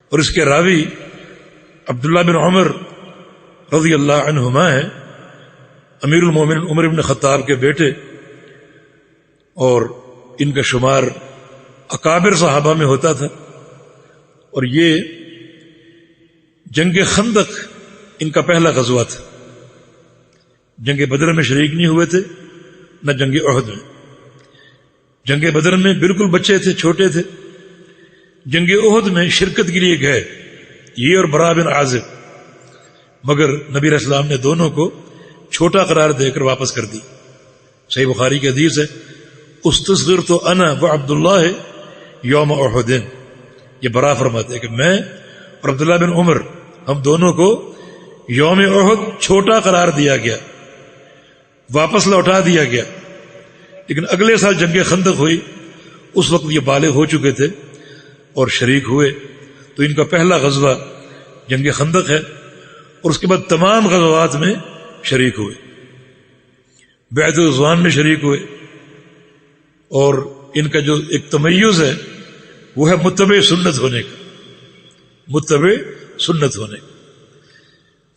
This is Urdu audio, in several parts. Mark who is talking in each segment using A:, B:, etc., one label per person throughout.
A: اور اس کے راوی عبداللہ بن عمر رضی اللہ عنہما ہیں، امیر المومنین عمر بن خطاب کے بیٹے، اور ان کا شمار اکابر صحابہ میں ہوتا تھا، اور یہ جنگ خندق ان کا پہلا غزوہ تھا۔ جنگ بدر میں شریک نہیں ہوئے تھے، نہ جنگ احد میں۔ جنگ بدر میں بالکل بچے تھے، چھوٹے تھے۔ جنگ احد میں شرکت کے لیے گئے یہ اور برا بن عازب، مگر نبی علیہ السلام نے دونوں کو چھوٹا قرار دے کر واپس کر دی۔ صحیح بخاری کی حدیث ہے، استصغرت انا وعبداللہ یوم احد۔ یہ برا فرماتے ہیں کہ میں اور عبداللہ بن عمر ہم دونوں کو یوم احد چھوٹا قرار دیا گیا، واپس لوٹا دیا گیا۔ لیکن اگلے سال جنگ خندق ہوئی، اس وقت یہ بالغ ہو چکے تھے اور شریک ہوئے، تو ان کا پہلا غزوہ جنگ خندق ہے، اور اس کے بعد تمام غزوات میں شریک ہوئے، بیعت رضوان میں شریک ہوئے۔ اور ان کا جو ایک تمیز ہے وہ ہے متبع سنت ہونے کا، متبع سنت ہونے کا۔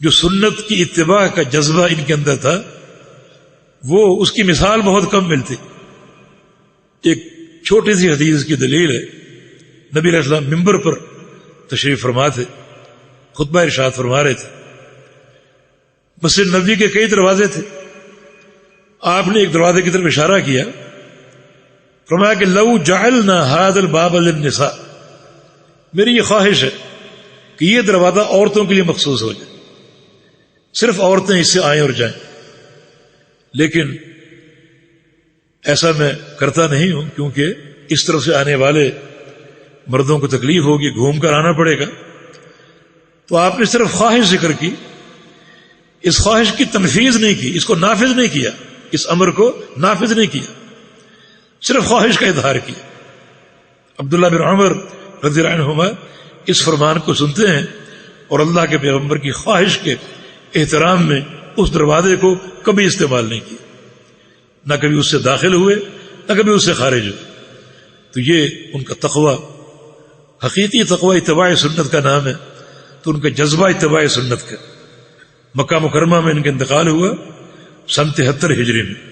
A: جو سنت کی اتباع کا جذبہ ان کے اندر تھا، وہ اس کی مثال بہت کم ملتی۔ ایک چھوٹی سی حدیث کی دلیل ہے، نبی علیہ السلام ممبر پر تشریف فرما تھے، خطبہ ارشاد فرما رہے تھے۔ مسجد نبوی کے کئی دروازے تھے، آپ نے ایک دروازے کی طرف اشارہ کیا، فرمایا کہ لو جعلنا هذا الباب للنساء، میری یہ خواہش ہے کہ یہ دروازہ عورتوں کے لیے مخصوص ہو جائے، صرف عورتیں اس سے آئیں اور جائیں۔ لیکن ایسا میں کرتا نہیں ہوں، کیونکہ اس طرف سے آنے والے مردوں کو تکلیف ہوگی، گھوم کر آنا پڑے گا۔ تو آپ نے صرف خواہش ذکر کی، اس خواہش کی تنفیذ نہیں کی، اس کو نافذ نہیں کیا، اس امر کو نافذ نہیں کیا، صرف خواہش کا اظہار کیا۔ عبداللہ بن عمر رضی اللہ عنہما اس فرمان کو سنتے ہیں اور اللہ کے پیغمبر کی خواہش کے احترام میں اس دروازے کو کبھی استعمال نہیں کیا، نہ کبھی اس سے داخل ہوئے نہ کبھی اس سے خارج ہوئے۔ تو یہ ان کا تقوی، حقیقی تقوی اتباع سنت کا نام ہے۔ تو ان کا جذبہ اتباع سنت کا۔ مکہ مکرمہ میں ان کا انتقال ہوا سن 73 ہجری میں۔